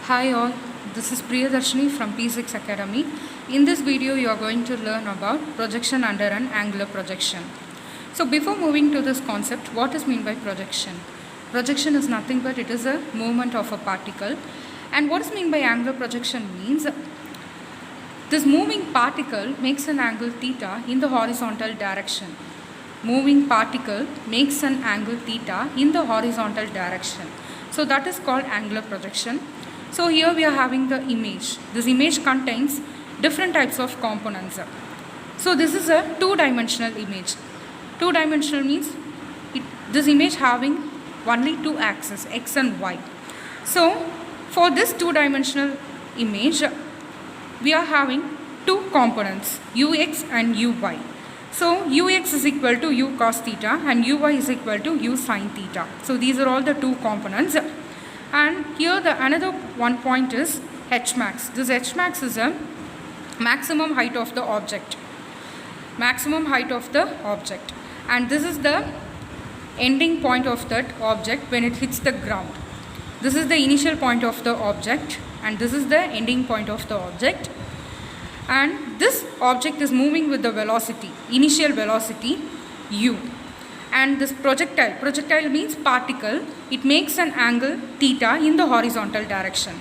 Hi all, this is Priyadarshini from P6 Academy. In this video you are going to learn about projection under an angular projection. So before moving to this concept, what is meant by projection? Projection is nothing but it is a movement of a particle. And what is meant by angular projection means this moving particle makes an angle theta in the horizontal direction. Moving particle makes an angle theta in the horizontal direction. So that is called angular projection. So here we are having the image. This image contains different types of components. So this is a two-dimensional image. Two-dimensional means this image having only two axes, x and y. So for this two-dimensional image, we are having two components, ux and uy. So ux is equal to u cos theta and uy is equal to u sin theta. So these are all the two components. And here the another one point is h max. This h max is a maximum height of the object. Maximum height of the object. And this is the ending point of that object when it hits the ground. This is the initial point of the object and this is the ending point of the object. And this object is moving with the velocity, initial velocity u. And this projectile means particle, it makes an angle theta in the horizontal direction.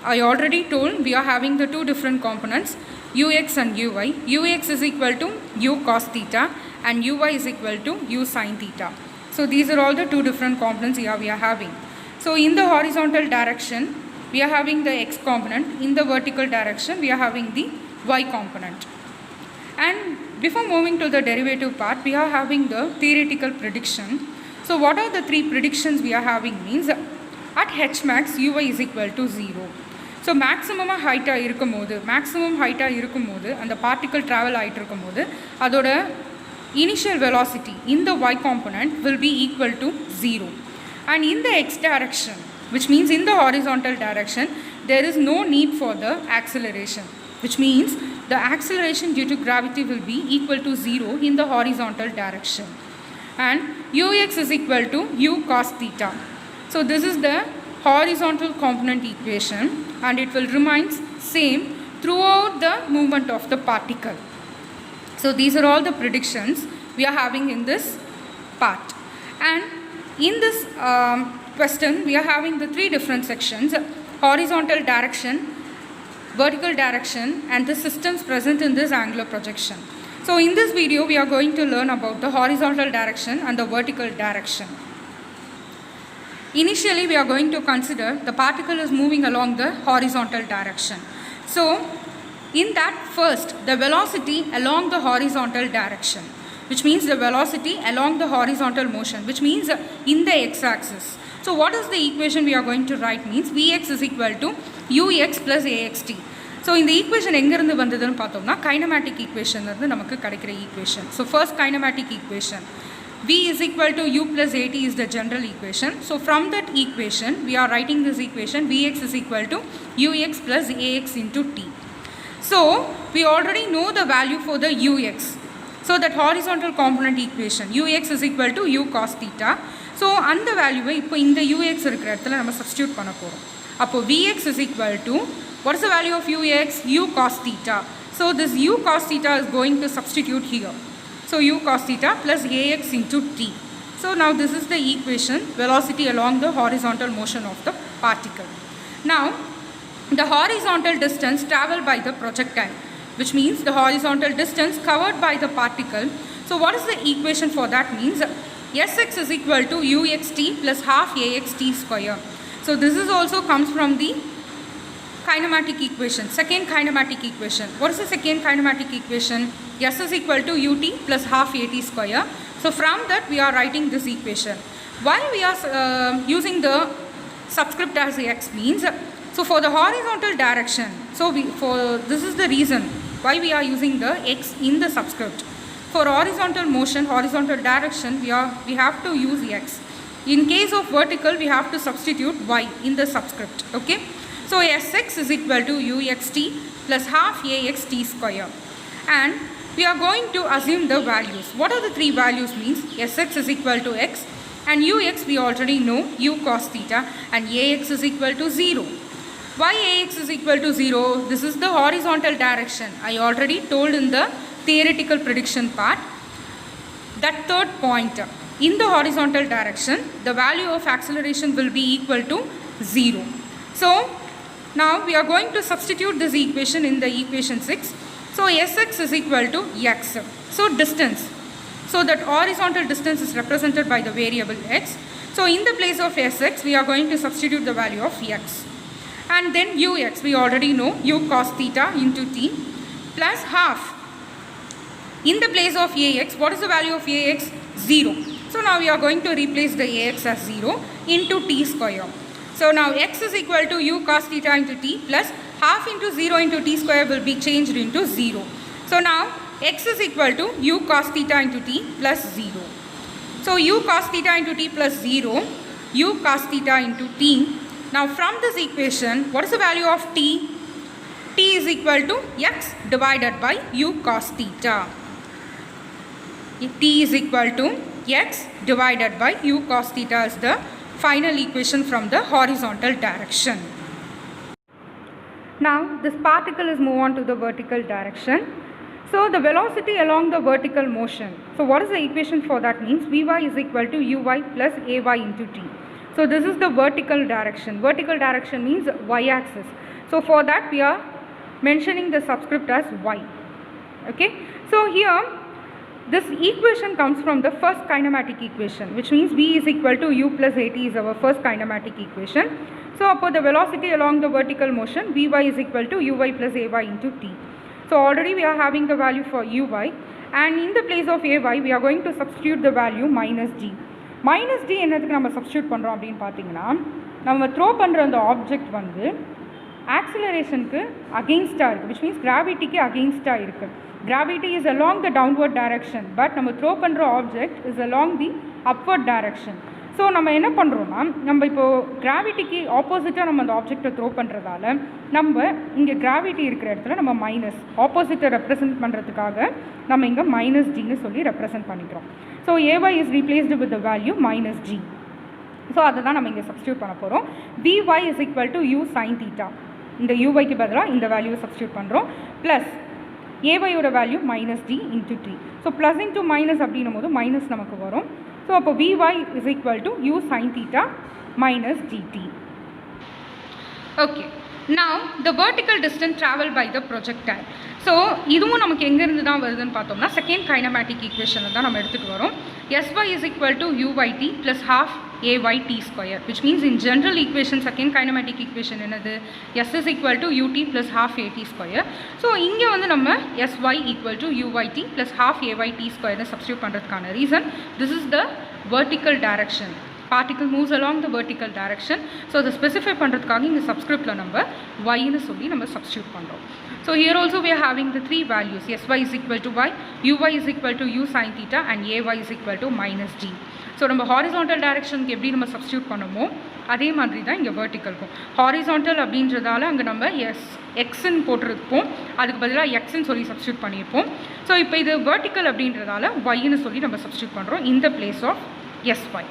I already told we are having the two different components, ux and uy. Ux is equal to u cos theta and uy is equal to u sin theta. So these are all the two different components here we are having. So in the horizontal direction, we are having the x component. In the vertical direction, we are having the y component. And before moving to the derivative part, we are having the theoretical prediction. So what are the three predictions we are having means at h max uy is equal to 0. So maximum height இருக்கும்போது அந்த particle travel ஆயிட்டு இருக்கும்போது அதோட initial velocity in the y component will be equal to 0. And in the x direction, which means in the horizontal direction, there is no need for the acceleration, which means the acceleration due to gravity will be equal to 0 in the horizontal direction. And ux is equal to u cos theta. So this is the horizontal component equation and it will remain same throughout the movement of the particle. So these are all the predictions we are having in this part. And in this question, we are having the three different sections, horizontal direction, vertical direction and the systems present in this angular projection. So in this video, we are going to learn about the horizontal direction and the vertical direction. Initially, we are going to consider the particle is moving along the horizontal direction. So in that first, the velocity along the horizontal direction, which means the velocity along the horizontal motion, which means in the x-axis. So what is the equation we are going to write means Vx is equal to ux plus axt. So in the equation எங்கிருந்து வந்ததுன்னு பார்த்தோம்னா kinematic equation இருந்து நமக்கு கிடைக்கிற equation. So first kinematic equation, V is equal to u plus at is the general equation. So from that equation, we are writing this equation Vx is equal to ux plus ax into t. So we already know the value for the ux. So that horizontal component equation ux is equal to u cos theta. So அந்த வேல்யூவை இப்போ இந்த ux இருக்கிற இடத்துல நம்ம substitute பண்ண போகிறோம். அப்போ Vx is equal to, what is the value of ux? U cos theta. So this u cos theta is going to substitute here. So u cos theta plus ax into t. So now this is the equation, velocity along the horizontal motion of the particle. Now the horizontal distance traveled by the projectile, which means the horizontal distance covered by the particle. So what is the equation for that means Sx is equal to uxt plus half axt square. So this is also comes from the kinematic equation, second kinematic equation. What is the second kinematic equation? S is equal to ut plus half at square. So from that we are writing this equation. Why we are using the subscript as x means, so for the horizontal direction, so this is the reason why we are using the x in the subscript. For horizontal motion, horizontal direction, we have to use x. In case of vertical, we have to substitute y in the subscript. Okay. So Sx is equal to uxt plus half axt square. And we are going to assume the values. What are the three values means? Sx is equal to x and ux we already know u cos theta and ax is equal to 0. Why Ax is equal to 0? This is the horizontal direction. I already told in the theoretical prediction part. That third point, in the horizontal direction, the value of acceleration will be equal to 0. So, now we are going to substitute this equation in the equation 6. So, Sx is equal to x. So, distance. So, that horizontal distance is represented by the variable x. So, in the place of Sx, we are going to substitute the value of x. And then ux, we already know, u cos theta into t plus half. In the place of ax, what is the value of ax? 0. So, now we are going to replace the ax as 0 into t square. So, now x is equal to u cos theta into t plus half into 0 into t square will be changed into 0. So, now x is equal to u cos theta into t plus 0. So, u cos theta into t plus 0, u cos theta into t. Now, from this equation, what is the value of t? T is equal to x divided by u cos theta. T is equal to x divided by u cos theta is the final equation from the horizontal direction. Now, this particle is moved on to the vertical direction. So, the velocity along the vertical motion. So, what is the equation for that? Means Vy is equal to uy plus ay into t. So, this is the vertical direction. Vertical direction means y-axis. So, for that we are mentioning the subscript as y. Okay. So, here this equation comes from the first kinematic equation, which means v is equal to u plus at is our first kinematic equation. So, for the velocity along the vertical motion, Vy is equal to uy plus ay into t. So, already we are having the value for uy, and in the place of ay we are going to substitute the value minus g. Minus d என்னதுக்கு நம்ம substitute பண்ணுறோம் அப்படின்னு பார்த்தீங்கன்னா, நம்ம throw பண்ணுற அந்த object வந்து ஆக்சிலரேஷனுக்கு அகெயின்ஸ்டாக இருக்குது, விச் மீன்ஸ் கிராவிட்டிக்கு அகெயின்ஸ்டாக இருக்குது. Gravity is along the downward direction, but நம்ம த்ரோ பண்ணுற object is along the upward direction. So நம்ம என்ன பண்ணுறோன்னா, நம்ம இப்போது கிராவிட்டிக்கு ஆப்போசிட்டாக நம்ம அந்த ஆப்ஜெக்டை த்ரோ பண்ணுறதால நம்ம இங்கே கிராவிட்டி இருக்கிற இடத்துல நம்ம மைனஸ் ஆப்போசிட்டை ரெப்ரசன்ட் பண்ணுறதுக்காக நம்ம இங்கே மைனஸ் ஜின்னு சொல்லி ரெப்ரசன்ட் பண்ணிக்கிறோம். So ay is replaced with the value minus g. So அதை தான் நம்ம இங்கே சப்ஸ்டியூட் பண்ண போகிறோம். Vy is equal to u sin theta. இந்த uy-க்கு பதிலாக இந்த வேல்யூவை சப்ஸ்டியூட் பண்ணுறோம். ப்ளஸ் ay-யோட value minus g into t. So plus into minus அப்படின்னும் போது மைனஸ் நமக்கு வரும். ஸோ அப்போ Vy is equal to u sin theta minus gt. Okay. Now, the vertical distance traveled by the projectile. So இதுவும் நமக்கு எங்கேருந்து தான் வருதுன்னு பார்த்தோம்னா, செகண்ட் கைனமேட்டிக் ஈக்குவேஷனை தான் நம்ம எடுத்துகிட்டு வரோம். Sy is equal to uyt plus half ayt square, which means in general equation second kinematic equation என்னது, s is equal to ut plus half at square. So இங்கே வந்து நம்ம sy equal to uyt plus half ayt square substitute பண்ணுறதுக்கான reason, this is the vertical direction. Particle moves along the vertical direction. So, அதை specify பண்ணுறதுக்காக இங்கே சப்ஸ்கிரிப்டில் நம்ம yன்னு சொல்லி நம்ம சப்ஸ்டியூட் பண்ணுறோம். So, here also we are having the three values, sy is equal to y, uy is equal to u sin theta and ay is equal to minus g. So நம்ம horizontal டைரக்ஷனுக்கு எப்படி நம்ம substitute பண்ணுமோ அதே மாதிரி தான் இங்கே வெர்டிக்கலுக்கும். Horizontal அப்படின்றதால அங்கே நம்ம எக்ஸ்ன்னு போட்டிருப்போம், அதுக்கு பதிலாக எக்ஸ்ன்னு சொல்லி சப்ஸ்டியூட் பண்ணியிருப்போம். ஸோ இப்போ இது வெர்டிக்கல் அப்படின்றதால ஒய்ன்னு சொல்லி நம்ம சப்ஸ்டியூட் பண்ணுறோம் in the place of sy.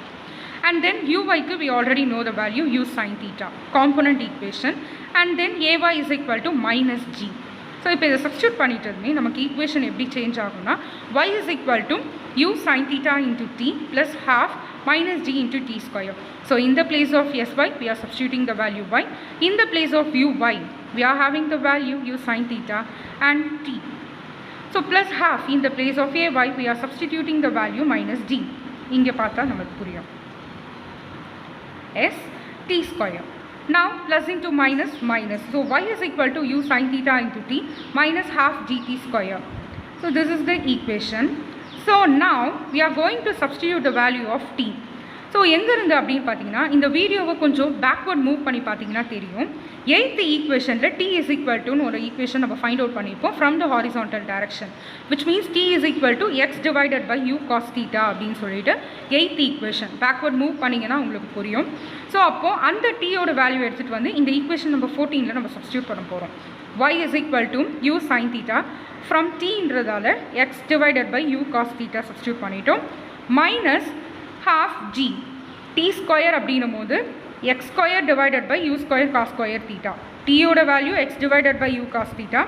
And then uy-க்கு we already know the value u sin theta, component equation, and then ay is equal to minus g. So இப்போ இதை சப்ஸ்டியூட் பண்ணிட்டதுமே நமக்கு ஈக்குவேஷன் எப்படி சேஞ்ச் ஆகும்னா, y is equal to u sin theta into t plus half minus g into t square. So in the place of sy we are substituting the value y, in the place of uy we are having the value u sin theta and t. So plus half, in the place of ay we are substituting the value minus g. இங்கே பார்த்தா நமக்கு புரியும் s t square. Now plus into minus minus. So y is equal to u sin theta into t minus half gt square. So this is the equation. So now we are going to substitute the value of t. So எங்கேருந்து அப்படின்னு பார்த்தீங்கன்னா, இந்த வீடியோவை கொஞ்சம் backward move பண்ணி பார்த்தீங்கன்னா தெரியும். 8th ஈக்குவேஷனில் t is equal to ஒரு ஈக்குவேஷன் நம்ம ஃபைண்ட் அவுட் பண்ணியிருப்போம் from the horizontal direction, which means t is equal to x divided by u cos theta அப்படின்னு சொல்லிட்டு 8th ஈக்குவேஷன் பேக்வர்ட் மூவ் பண்ணிங்கன்னா உங்களுக்கு புரியும். ஸோ அப்போது அந்த டீயோட வேல்யூ எடுத்துகிட்டு வந்து இந்த ஈக்குவேஷன் நம்பர் 14ல் நம்ம சப்ஸ்டியூட் பண்ண போகிறோம். y is equal to u sin theta from tன்றதால x divided by u cos theta substitute பண்ணிட்டோம் minus half g t square அப்படின்னும் போது x square divided by u square cos square theta. டீயோட value x divided by u cos theta.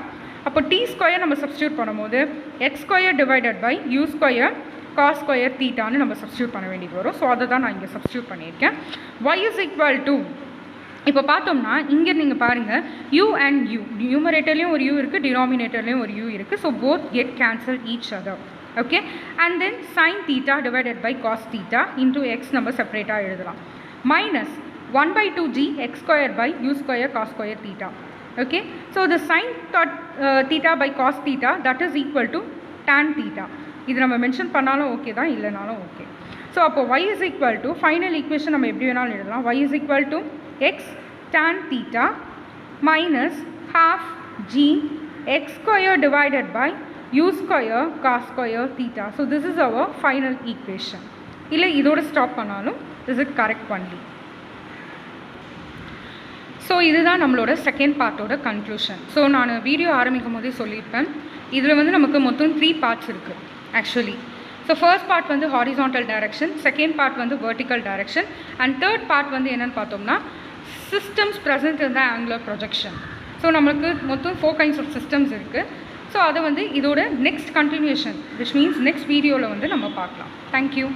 அப்போ t square நம்ம substitute பண்ணும்போது x square divided by u square cos square தீட்டான்னு நம்ம substitute பண்ண வேண்டியது வரும். ஸோ அதை தான் நான் இங்கே சப்ஸ்டியூட் பண்ணியிருக்கேன். y இஸ் ஈக்குவல் டு, இப்போ பார்த்தோம்னா இங்கே நீங்கள் பாருங்கள் u அண்ட் u, நியூமரேட்டர்லேயும் ஒரு u இருக்குது, டினாமினேட்டர்லேயும் ஒரு u இருக்குது. So both get cancel each other. Okay, and then sine theta divided by cos theta into x நம்ம செப்பரேட்டாக எழுதலாம். மைனஸ் 1/2g x square by u square cos square theta. Okay, so the sin theta by cos theta that is equal to tan theta. இது நம்ம mention பண்ணாலும் okay தான், இல்லைனாலும் okay. So அப்போ y is equal to, final equation நம்ம எப்படி வேணாலும் எழுதலாம். y is equal to x tan theta minus half g x square divided by u square cos square theta. So this is our final equation. இல்லை இதோட stop பண்ணாலும் this is correct only. So இதுதான் நம்மளோட second பார்ட்டோட conclusion. So நான் video ஆரம்பிக்கும் போதே சொல்லியிருப்பேன், இதில் வந்து நமக்கு மொத்தம் 3 பார்ட்ஸ் இருக்குது ஆக்சுவலி. ஸோ ஃபர்ஸ்ட் பார்ட் வந்து ஹாரிசான்டல் டைரக்ஷன், செகண்ட் பார்ட் வந்து vertical direction, and third part வந்து என்னென்னு பார்த்தோம்னா சிஸ்டம்ஸ் ப்ரெசென்ட் இன் த ஆங்குலர் ப்ரொஜெக்ஷன். ஸோ நம்மளுக்கு மொத்தம் 4 கைண்ட்ஸ் ஆஃப் சிஸ்டம்ஸ் இருக்குது. ஸோ அதை வந்து இதோட next continuation, which means next வீடியோவில் வந்து நம்ம பார்க்கலாம். தேங்க்யூ.